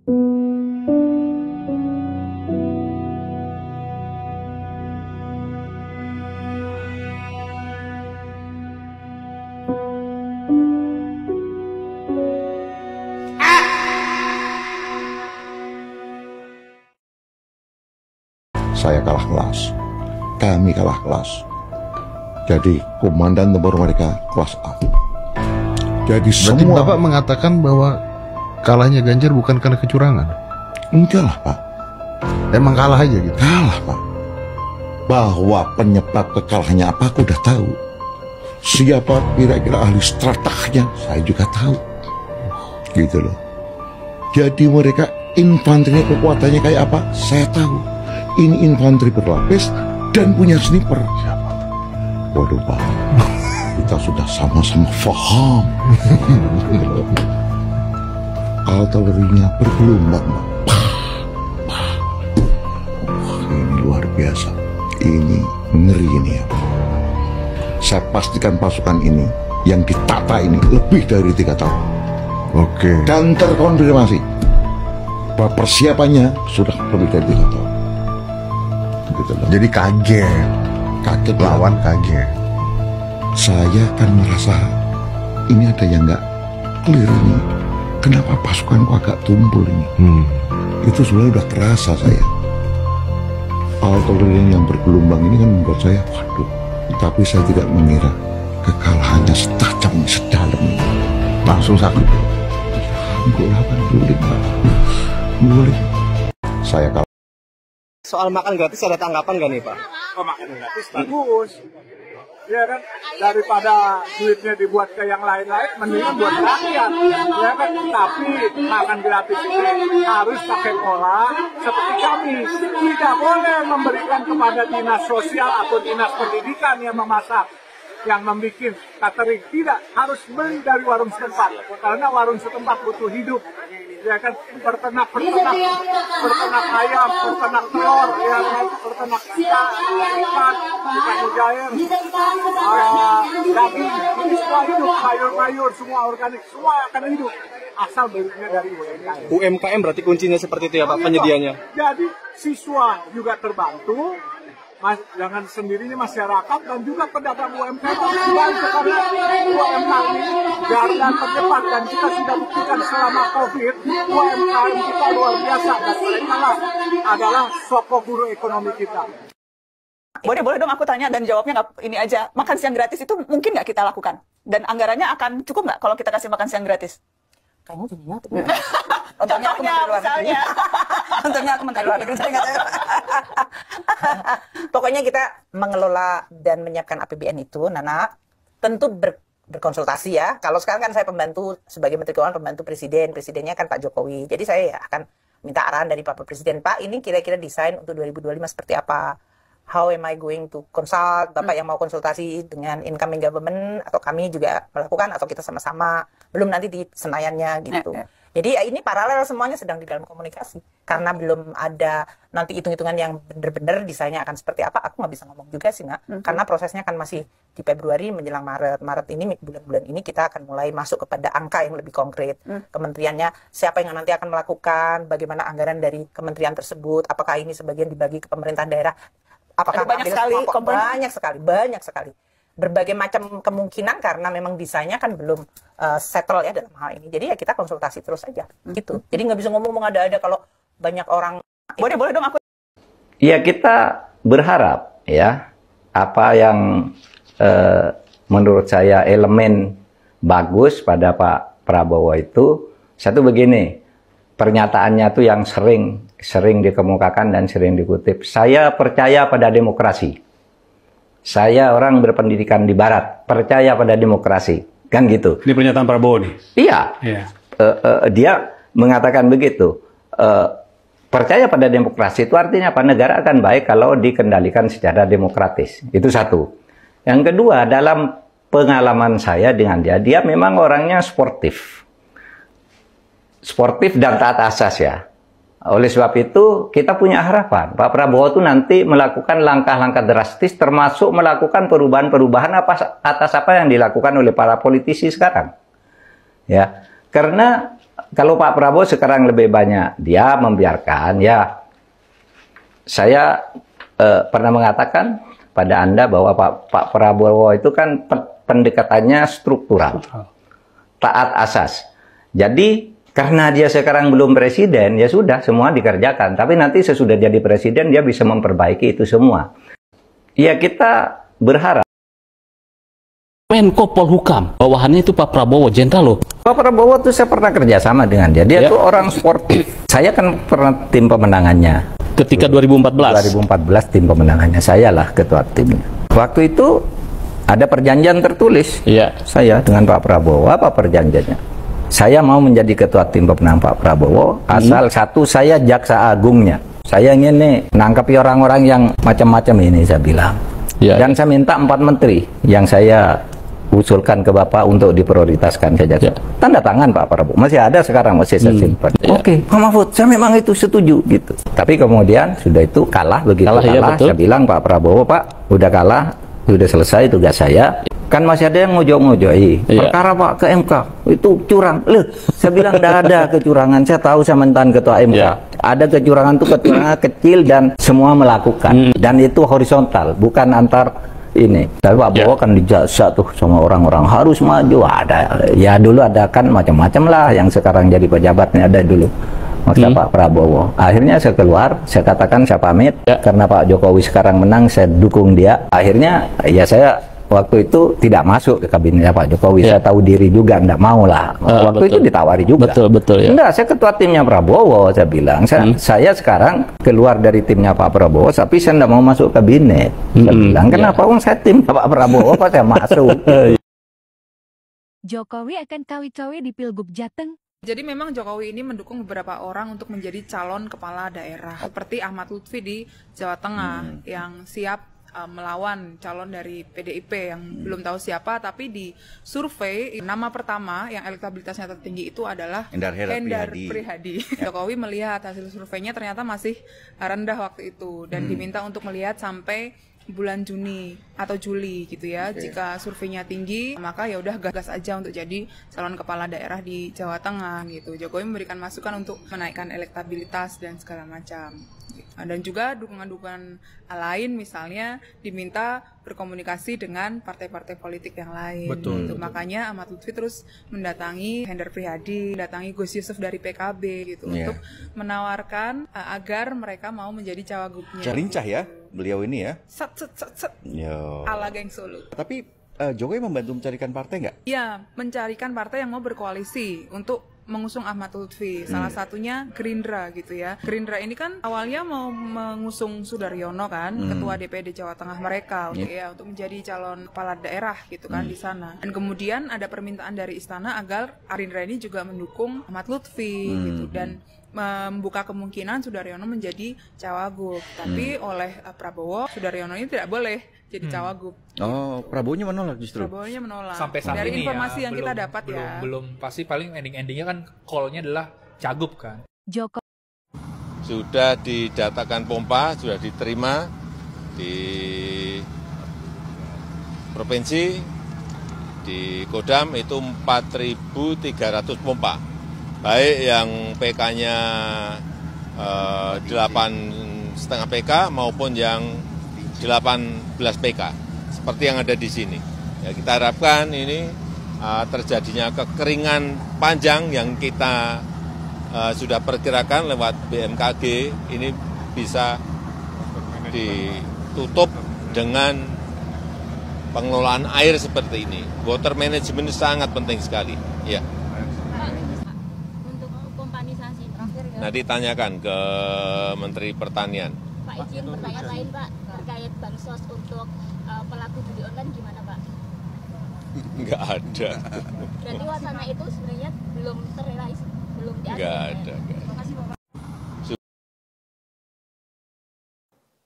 Saya kalah kelas, kami kalah kelas. Jadi komandan tempur mereka kelas A. Jadi Berarti semua Bapak mengatakan bahwa kalahnya Ganjar bukan karena kecurangan? enggak lah Pak, Emang kalah aja gitu? kalah Pak. Bahwa penyebab kekalahannya apa aku udah tahu. Siapa kira-kira ahli strateginya saya juga tahu. Gitu loh. Jadi mereka infanterinya kekuatannya kayak apa saya tahu. Ini infanteri berlapis dan punya sniper. Waduh Pak, kita sudah sama-sama paham. Artilerinya bergelombang Pak. Ini luar biasa. Ini ngeri ini ya. Saya pastikan pasukan ini yang ditata ini lebih dari 3 tahun. Oke. Dan terkonfirmasi bahwa persiapannya sudah lebih dari 3 tahun. Gitu loh. Jadi kaget, Kaget lawan kaget. Saya kan merasa ini ada yang nggak clear ini. Kenapa pasukanku agak tumpul ini? Itu sebenarnya udah terasa saya. Artileri yang bergelombang ini kan membuat saya, waduh. Tapi saya tidak mengira kekalahannya setajam, sedalam ini. Langsung sakit. Enggak lah kan, boleh. Saya kalah. Soal makan gratis ada tanggapan nggak nih Pak? Oh, makan gratis bagus. Ya kan, daripada duitnya dibuat ke yang lain-lain, mendingan buat rakyat. Ya kan, tapi makan gratis ini harus pakai pola seperti kami. Tidak boleh memberikan kepada dinas sosial atau dinas pendidikan yang memasak, yang membuat catering. Tidak, harus beli dari warung setempat. Karena warung setempat butuh hidup. Ya kan, berternak ayam, berternak telur, ya kan, berternak ikan, ikan mujair, daging, ini semua hidup, sayur-sayur, semua organik, semua akan hidup. Asal belinya dari UMKM. UMKM berarti kuncinya seperti itu ya Pak, penyedianya? Jadi siswa juga terbantu, jangan sendirinya masyarakat dan juga pedagang UMKM dibantu karena UMKM ini garda terdepan dan kita sudah buktikan selama COVID UMKM kita luar biasa dan mereka adalah sokok guru ekonomi kita. Boleh dong aku tanya dan jawabnya nggak ini aja. Makan siang gratis itu mungkin nggak kita lakukan? Dan anggarannya akan cukup nggak kalau kita kasih makan siang gratis? Kayaknya jadinya tuh. Untungnya aku menteri luar negeri. Untungnya aku menteri luar negeri. Saya nggak tahu. Pokoknya kita mengelola dan menyiapkan APBN itu, Nana, tentu berkonsultasi ya. Kalau sekarang kan saya pembantu sebagai Menteri Keuangan, pembantu Presiden. Presidennya kan Pak Jokowi. Jadi saya ya akan minta arahan dari Pak Presiden. Pak, ini kira-kira desain untuk 2025 seperti apa? How am I going to consult? Bapak yang mau konsultasi dengan incoming government atau kami juga melakukan atau kita sama-sama, belum nanti di Senayannya gitu. Jadi ya ini paralel semuanya sedang di dalam komunikasi. Karena belum ada nanti hitung-hitungan yang benar-benar desainnya akan seperti apa, aku nggak bisa ngomong juga sih, Nak. Karena prosesnya kan masih di Februari menjelang Maret. Maret ini, bulan-bulan ini kita akan mulai masuk kepada angka yang lebih konkret. Kementeriannya, siapa yang nanti akan melakukan, bagaimana anggaran dari kementerian tersebut, apakah ini sebagian dibagi ke pemerintahan daerah, apakah banyak sekali banyak sekali. Berbagai macam kemungkinan karena memang desainnya kan belum settle ya dalam hal ini. Jadi ya kita konsultasi terus aja gitu. Jadi nggak bisa ngomong ada-ada kalau banyak orang. Boleh dong aku. Ya kita berharap ya apa yang menurut saya elemen bagus pada Pak Prabowo itu satu begini, pernyataannya tuh yang sering dikemukakan dan sering dikutip. Saya percaya pada demokrasi. Saya orang berpendidikan di Barat, percaya pada demokrasi, kan gitu. Ini pernyataan Prabowo nih? Iya. Dia mengatakan begitu. Percaya pada demokrasi itu artinya apa? Negara akan baik kalau dikendalikan secara demokratis. Itu satu. Yang kedua, dalam pengalaman saya dengan dia memang orangnya sportif. Sportif dan taat asas ya. Oleh sebab itu, kita punya harapan. Pak Prabowo itu nanti melakukan langkah-langkah drastis, termasuk melakukan perubahan-perubahan atas apa yang dilakukan oleh para politisi sekarang. Ya, karena kalau Pak Prabowo sekarang lebih banyak dia membiarkan, ya saya pernah mengatakan pada Anda bahwa Pak Prabowo itu kan pendekatannya struktural, taat asas. Jadi karena dia sekarang belum presiden, ya sudah semua dikerjakan. Tapi nanti sesudah jadi presiden dia bisa memperbaiki itu semua. Ya kita berharap. Menko Polhukam, bawahannya itu Pak Prabowo, jenderal loh. Pak Prabowo tuh saya pernah kerjasama dengan dia. Dia tuh orang sportif. Saya kan pernah tim pemenangannya. Ketika 2014. 2014 tim pemenangannya, saya lah ketua timnya. Waktu itu ada perjanjian tertulis. Iya. Saya dengan Pak Prabowo, apa perjanjiannya? Saya mau menjadi ketua tim pemenang Pak Prabowo, asal satu saya jaksa agungnya. Saya ingin nih nangkapi orang-orang yang macam-macam ini, saya bilang. Ya. Dan saya minta 4 menteri yang saya usulkan ke Bapak untuk diprioritaskan saja. Ya. Tanda tangan Pak Prabowo. Masih ada sekarang, masih saya simpan. Ya. Oke, Pak Mahfud, saya memang itu setuju gitu. Tapi kemudian sudah itu kalah, begitu kalah, ya, saya bilang Pak Prabowo, Pak, udah kalah, sudah selesai tugas saya. Kan masih ada yang ngojok-ngojoi. Perkara Pak ke MK, itu curang. Loh, saya bilang tidak ada kecurangan. Saya tahu saya mantan ketua MK. Ya. Ada kecurangan itu kecurangan kecil dan semua melakukan. Dan itu horizontal, bukan antar ini. Tapi Pak Prabowo kan dijasa tuh sama orang-orang harus maju. Ada, ya dulu ada kan macam-macam lah yang sekarang jadi pejabatnya ada dulu. Maksudnya Pak Prabowo. Akhirnya saya keluar, saya katakan saya pamit karena Pak Jokowi sekarang menang, saya dukung dia. Akhirnya ya saya waktu itu tidak masuk ke kabinetnya Pak Jokowi. Saya tahu diri juga, enggak mau lah. Waktu itu ditawari juga. Betul ya. Enggak, saya ketua timnya Prabowo, saya bilang. Saya sekarang keluar dari timnya Pak Prabowo, tapi saya enggak mau masuk kabinet. Saya bilang, kenapa? Saya tim Pak Prabowo, kok saya masuk? Jokowi akan cawe-cawe di Pilgub Jateng. Jadi memang Jokowi ini mendukung beberapa orang untuk menjadi calon kepala daerah. Seperti Ahmad Lutfi di Jawa Tengah yang siap melawan calon dari PDIP yang belum tahu siapa, tapi di survei nama pertama yang elektabilitasnya tertinggi itu adalah Hendar Prihadi. Jokowi melihat hasil surveinya ternyata masih rendah waktu itu dan diminta untuk melihat sampai bulan Juni atau Juli gitu ya. Jika surveinya tinggi, maka ya udah gas aja untuk jadi calon kepala daerah di Jawa Tengah gitu. Jokowi memberikan masukan untuk menaikkan elektabilitas dan segala macam. Dan juga dukungan-dukungan lain misalnya diminta berkomunikasi dengan partai-partai politik yang lain. Betul. Makanya Ahmad Lutfi terus mendatangi Hendar Prihadi, mendatangi Gus Yusuf dari PKB gitu untuk menawarkan agar mereka mau menjadi cawagupnya. Lincah ya beliau ini ya. Set. Ala geng Solo. Tapi Jokowi membantu mencarikan partai nggak? Iya, mencarikan partai yang mau berkoalisi untuk mengusung Ahmad Lutfi. Salah satunya Gerindra gitu ya. Gerindra ini kan awalnya mau mengusung Sudaryono kan, ketua DPD Jawa Tengah mereka untuk menjadi calon kepala daerah gitu kan di sana. Dan kemudian ada permintaan dari istana agar Gerindra ini juga mendukung Ahmad Lutfi gitu dan membuka kemungkinan Sudaryono menjadi cawagup. Tapi oleh Prabowo, Sudaryono ini tidak boleh jadi cawagup. Oh, Prabowo-nya menolak justru. Prabowo-nya menolak. Sampai saat dari ini informasi ya, yang kita dapat belum pasti, paling endingnya kan call-nya adalah cagup kan. Joko Sudah didatakan pompa, sudah diterima di provinsi, di Kodam itu 4.300 pompa. Baik yang PK-nya 8,5 PK maupun yang 18 PK seperti yang ada di sini. Ya, kita harapkan ini terjadinya kekeringan panjang yang kita sudah perkirakan lewat BMKG ini bisa ditutup dengan pengelolaan air seperti ini. Water management sangat penting sekali. Ya. Untuk kompanisasi terakhir ya. Nah, ditanyakan ke Menteri Pertanian. Pak, izin pertanyaan lain Pak, terkait bansos untuk pelaku judi online gimana Pak? Enggak ada. Berarti wacana itu sebenarnya belum terrealisasi, belum diadakan. Enggak ada. Terima kasih Bapak.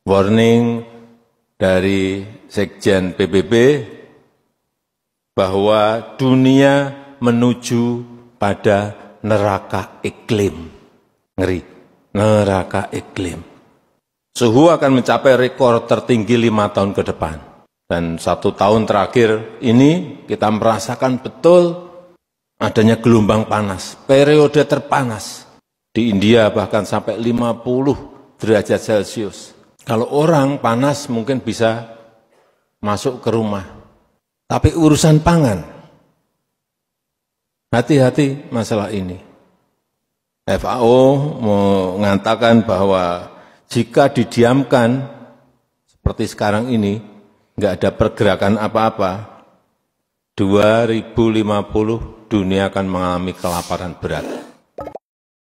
Warning dari Sekjen PBB bahwa dunia menuju pada neraka iklim. Ngeri, neraka iklim. Suhu akan mencapai rekor tertinggi 5 tahun ke depan. Dan 1 tahun terakhir ini kita merasakan betul adanya gelombang panas, periode terpanas. Di India bahkan sampai 50 derajat Celcius. Kalau orang panas mungkin bisa masuk ke rumah. Tapi urusan pangan, hati-hati masalah ini. FAO mengatakan bahwa jika didiamkan seperti sekarang ini, nggak ada pergerakan apa-apa, 2050 dunia akan mengalami kelaparan berat.